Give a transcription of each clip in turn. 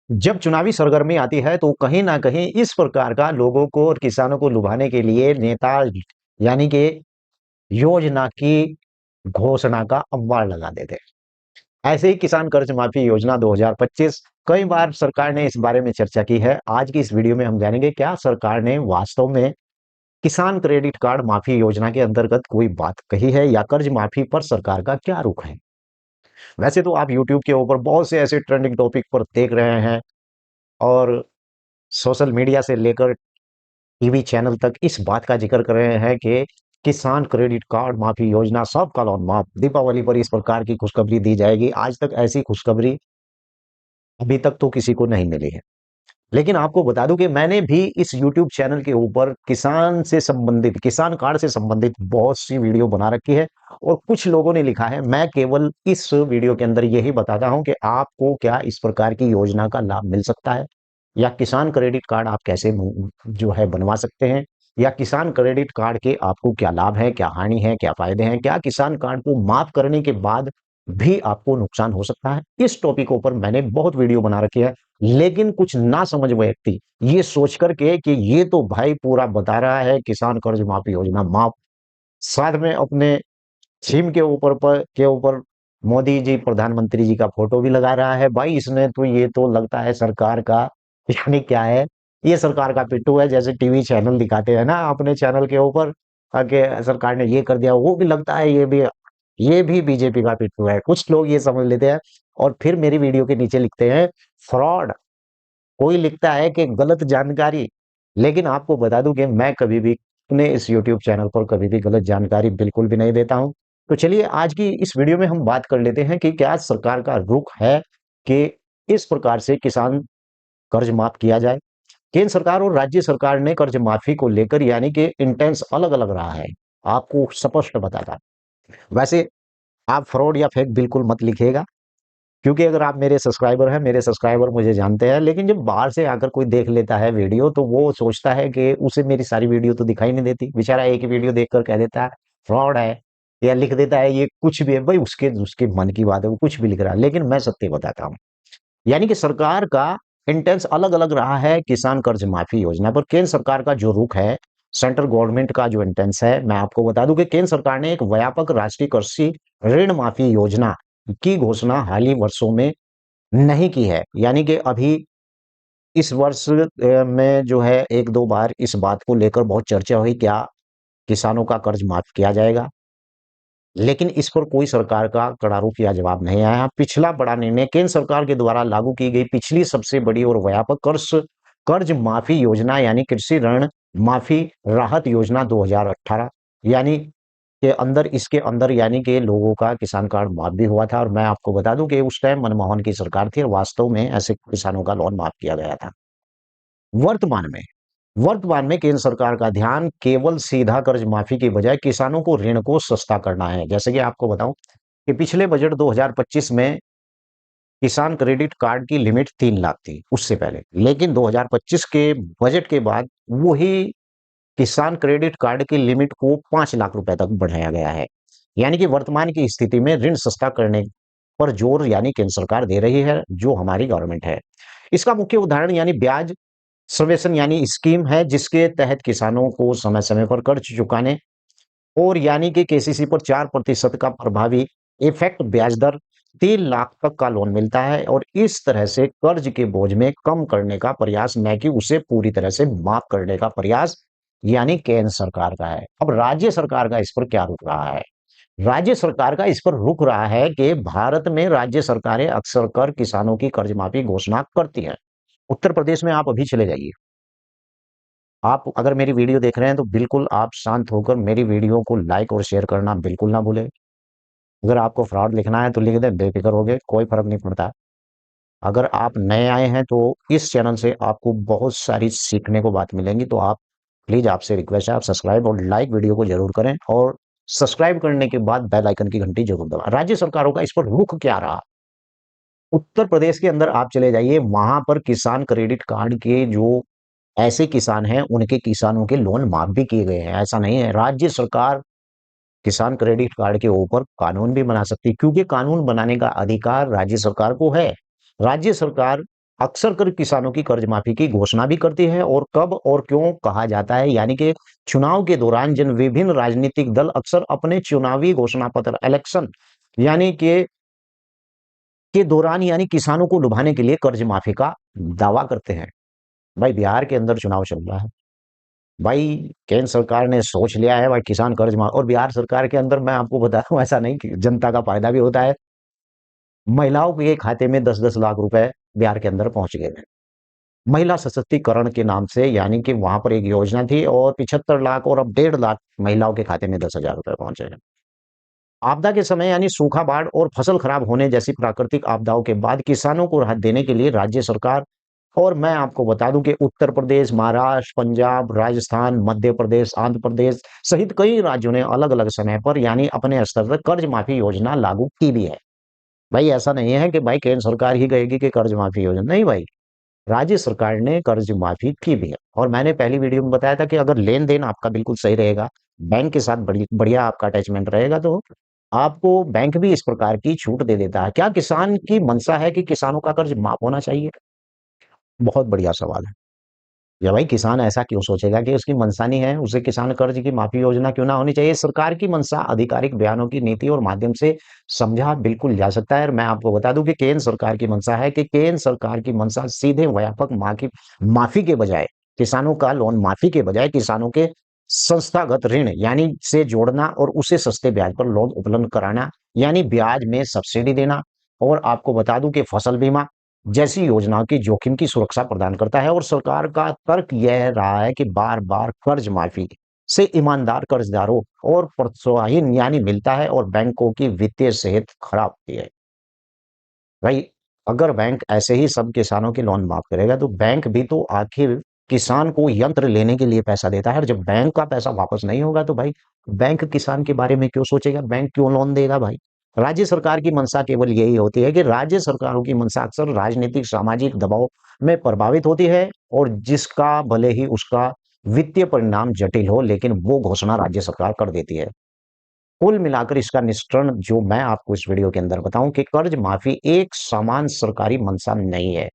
जब चुनावी सरगर्मी आती है तो कहीं न कहीं इस प्रकार का लोगों को और किसानों को लुभाने के लिए नेता यानी कि योजना की घोषणा का अम्बार लगा देते हैं। ऐसे ही किसान कर्ज माफी योजना 2025 कई बार सरकार ने इस बारे में चर्चा की है। आज की इस वीडियो में हम जानेंगे क्या सरकार ने वास्तव में किसान क्रेडिट कार्ड माफी योजना के अंतर्गत कोई बात कही है या कर्ज माफी पर सरकार का क्या रुख है। वैसे तो आप यूट्यूब के ऊपर बहुत से ऐसे ट्रेंडिंग टॉपिक पर देख रहे हैं और सोशल मीडिया से लेकर टीवी चैनल तक इस बात का जिक्र कर रहे हैं कि किसान क्रेडिट कार्ड माफी योजना सबका लोन माफ, दीपावली पर इस प्रकार की खुशखबरी दी जाएगी। आज तक ऐसी खुशखबरी अभी तक तो किसी को नहीं मिली है। लेकिन आपको बता दूं कि मैंने भी इस यूट्यूब चैनल के ऊपर किसान से संबंधित, किसान कार्ड से संबंधित बहुत सी वीडियो बना रखी है और कुछ लोगों ने लिखा है। मैं केवल इस वीडियो के अंदर यही बताता हूं कि आपको क्या इस प्रकार की योजना का लाभ मिल सकता है या किसान क्रेडिट कार्ड आप कैसे जो है बनवा सकते हैं या किसान क्रेडिट कार्ड के आपको क्या लाभ है, क्या हानि है, क्या फायदे हैं, क्या किसान कार्ड को माफ करने के बाद भी आपको नुकसान हो सकता है। इस टॉपिकों पर मैंने बहुत वीडियो बना रखी है। लेकिन कुछ ना समझ व्यक्ति ये सोच करके कि ये तो भाई पूरा बता रहा है किसान कर्ज माफी योजना माफ, साथ में अपने थीम के ऊपर मोदी जी प्रधानमंत्री जी का फोटो भी लगा रहा है। भाई इसने तो ये तो लगता है सरकार का यानी क्या है, ये सरकार का पिट्ठू है। जैसे टीवी चैनल दिखाते हैं ना अपने चैनल के ऊपर कि सरकार ने ये कर दिया, वो भी लगता है ये भी बीजेपी का पिट्ठू है। कुछ लोग ये समझ लेते हैं और फिर मेरी वीडियो के नीचे लिखते हैं फ्रॉड, कोई लिखता है कि गलत जानकारी। लेकिन आपको बता दूं कि मैं कभी भी अपने इस यूट्यूब चैनल पर कभी भी गलत जानकारी बिल्कुल भी नहीं देता हूं। तो चलिए आज की इस वीडियो में हम बात कर लेते हैं कि क्या सरकार का रुख है कि इस प्रकार से किसान कर्ज माफ किया जाए। केंद्र सरकार और राज्य सरकार ने कर्ज माफी को लेकर यानी कि इंटेंस अलग अलग रहा है, आपको स्पष्ट बताता। वैसे आप फ्रॉड या फेक बिल्कुल मत लिखिएगा, क्योंकि अगर आप मेरे सब्सक्राइबर हैं, मेरे सब्सक्राइबर मुझे जानते हैं। लेकिन जब बाहर से आकर कोई देख लेता है वीडियो तो वो सोचता है कि उसे मेरी सारी वीडियो तो दिखाई नहीं देती, बेचारा एक ही वीडियो देखकर कह देता है फ्रॉड है या लिख देता है ये कुछ भी है। भाई उसके उसके मन की बात है, वो कुछ भी लिख रहा है। लेकिन मैं सत्य बताता हूँ, यानी कि सरकार का इंटेंस अलग अलग रहा है किसान कर्ज माफी योजना पर। केंद्र सरकार का जो रुख है, सेंट्रल गवर्नमेंट का जो इंटेंस है, मैं आपको बता दूं कि केंद्र सरकार ने एक व्यापक राष्ट्रीय कृषि ऋण माफी योजना की घोषणा हाल ही वर्षों में नहीं की है। यानी कि अभी इस वर्ष में जो है एक दो बार इस बात को लेकर बहुत चर्चा हुई, क्या किसानों का कर्ज माफ किया जाएगा। लेकिन इस पर कोई सरकार का कड़ा रुख या जवाब नहीं आया। पिछला बड़ा निर्णय केंद्र सरकार के द्वारा लागू की गई पिछली सबसे बड़ी और व्यापक कर्ज कर्ज माफी योजना यानी कृषि ऋण माफी राहत योजना 2018 यानी के अंदर, इसके अंदर यानी कि लोगों का किसान कार्ड माफ भी हुआ था। और मैं आपको बता दूं कि उस टाइम मनमोहन की सरकार थी और वास्तव में ऐसे किसानों का लोन माफ किया गया था। वर्तमान में वर्तमान में केंद्र सरकार का ध्यान केवल सीधा कर्ज माफी की बजाय किसानों को ऋण को सस्ता करना है। जैसे कि आपको बताऊं कि पिछले बजट 2025 में किसान क्रेडिट कार्ड की लिमिट 3 लाख थी उससे पहले, लेकिन 2025 के बजट के बाद वही किसान क्रेडिट कार्ड की लिमिट को 5 लाख रुपए तक बढ़ाया गया है। यानी कि वर्तमान की स्थिति में ऋण सस्ता करने पर जोर यानी केंद्र सरकार दे रही है, जो हमारी गवर्नमेंट है। इसका मुख्य उदाहरण यानी ब्याज सवेसन यानी स्कीम है, जिसके तहत किसानों को समय समय पर कर्ज चुकाने और यानी कि केसीसी पर 4% का प्रभावी इफेक्ट ब्याज दर 3 लाख तक का लोन मिलता है। और इस तरह से कर्ज के बोझ में कम करने का प्रयास, न कि उसे पूरी तरह से माफ करने का प्रयास, यानी केंद्र सरकार का है। अब राज्य सरकार का इस पर क्या रुख रहा है। राज्य सरकार का इस पर रुख रहा है कि भारत में राज्य सरकारें अक्सर कर किसानों की कर्ज माफी घोषणा करती हैं। उत्तर प्रदेश में आप अभी चले जाइए, आप अगर मेरी वीडियो देख रहे हैं तो बिल्कुल आप शांत होकर मेरी वीडियो को लाइक और शेयर करना बिल्कुल ना भूलें। अगर आपको फ्रॉड लिखना है तो लिख दें, बेफिक्र हो गए, कोई फर्क नहीं पड़ता। अगर आप नए आए हैं तो इस चैनल से आपको बहुत सारी सीखने को बात मिलेंगी। तो आप प्लीज, आपसे रिक्वेस्ट है, आप सब्सक्राइब और लाइक वीडियो को जरूर करें और सब्सक्राइब करने के बाद बेल आइकन की घंटी जरूर दबाएं। राज्य सरकारों का इस पर रुख क्या रहा। उत्तर प्रदेश के अंदर आप चले जाइए, वहां पर किसान क्रेडिट कार्ड के जो ऐसे किसान हैं उनके किसानों के लोन माफ भी किए गए हैं। ऐसा नहीं है, राज्य सरकार किसान क्रेडिट कार्ड के ऊपर कानून भी बना सकती है, क्योंकि कानून बनाने का अधिकार राज्य सरकार को है। राज्य सरकार अक्सर कर किसानों की कर्ज माफी की घोषणा भी करती है, और कब और क्यों कहा जाता है, यानी कि चुनाव के दौरान जिन विभिन्न राजनीतिक दल अक्सर अपने चुनावी घोषणा पत्र इलेक्शन यानी के दौरान यानी किसानों को लुभाने के लिए कर्ज माफी का दावा करते हैं। भाई बिहार के अंदर चुनाव चल रहा है, भाई केंद्र सरकार ने सोच लिया है भाई किसान कर्ज माफ, और बिहार सरकार के अंदर मैं आपको बता दूं ऐसा नहीं कि जनता का फायदा भी होता है। महिलाओं के खाते में 10-10 लाख रुपए बिहार के अंदर पहुंच गए हैं महिला सशक्तिकरण के नाम से, यानी कि वहां पर एक योजना थी और 75 लाख और अब 1.5 लाख महिलाओं के खाते में 10,000 रुपए पहुंचे हैं। आपदा के समय यानी सूखा, बाढ़ और फसल खराब होने जैसी प्राकृतिक आपदाओं के बाद किसानों को राहत देने के लिए राज्य सरकार, और मैं आपको बता दूं कि उत्तर प्रदेश, महाराष्ट्र, पंजाब, राजस्थान, मध्य प्रदेश, आंध्र प्रदेश सहित कई राज्यों ने अलग अलग समय पर यानी अपने स्तर पर कर्ज माफी योजना लागू की भी है। भाई ऐसा नहीं है कि भाई केंद्र सरकार ही कहेगी कि कर्ज माफी योजना, नहीं भाई, राज्य सरकार ने कर्ज माफी की भी है। और मैंने पहली वीडियो में बताया था कि अगर लेन देन आपका बिल्कुल सही रहेगा, बैंक के साथ बढ़िया आपका अटैचमेंट रहेगा, तो आपको बैंक भी इस प्रकार की छूट दे देता है। क्या किसान की मंशा है कि किसानों का कर्ज माफ होना चाहिए? बहुत बढ़िया सवाल है। या भाई किसान ऐसा क्यों सोचेगा कि उसकी मंशा नहीं है, उसे किसान कर्ज की माफी योजना क्यों ना होनी चाहिए? सरकार की मंशा आधिकारिक बयानों की नीति और माध्यम से समझा बिल्कुल जा सकता है। और मैं आपको बता दूं कि केंद्र सरकार की मंशा है कि केंद्र सरकार की मंशा सीधे व्यापक माफी माफी के बजाय, किसानों का लोन माफी के बजाय किसानों के संस्थागत ऋण यानी से जोड़ना और उसे सस्ते ब्याज पर लोन उपलब्ध कराना, यानी ब्याज में सब्सिडी देना। और आपको बता दूं कि फसल बीमा जैसी योजनाओं की जोखिम की सुरक्षा प्रदान करता है। और सरकार का तर्क यह रहा है कि बार बार कर्ज माफी से ईमानदार कर्जदारों और प्रोत्साहन यानी मिलता है और बैंकों की वित्तीय सेहत खराब होती है। भाई अगर बैंक ऐसे ही सब किसानों के लोन माफ करेगा तो बैंक भी तो आखिर किसान को यंत्र लेने के लिए पैसा देता है, और जब बैंक का पैसा वापस नहीं होगा तो भाई बैंक किसान के बारे में क्यों सोचेगा, बैंक क्यों लोन देगा भाई? राज्य सरकार की मंशा केवल यही होती है कि राज्य सरकारों की मंशा अक्सर राजनीतिक सामाजिक दबाव में प्रभावित होती है, और जिसका भले ही उसका वित्तीय परिणाम जटिल हो, लेकिन वो घोषणा राज्य सरकार कर देती है। कुल मिलाकर इसका निष्कर्ष जो मैं आपको इस वीडियो के अंदर बताऊं कि कर्ज माफी एक समान सरकारी मंशा नहीं है।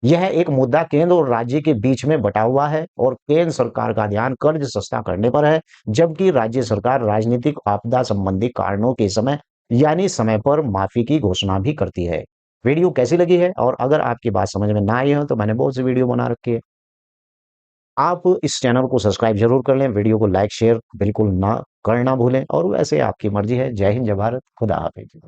यह एक मुद्दा केंद्र और राज्य के बीच में बटा हुआ है, और केंद्र सरकार का ध्यान कर्ज सस्ता करने पर है, जबकि राज्य सरकार राजनीतिक आपदा संबंधी कारणों के समय यानी समय पर माफी की घोषणा भी करती है। वीडियो कैसी लगी है, और अगर आपकी बात समझ में ना आई हो तो मैंने बहुत सी वीडियो बना रखी है। आप इस चैनल को सब्सक्राइब जरूर कर लें, वीडियो को लाइक शेयर बिल्कुल ना करना भूलें, और वैसे आपकी मर्जी है। जय हिंद, जय भारत, खुदा हाफिज।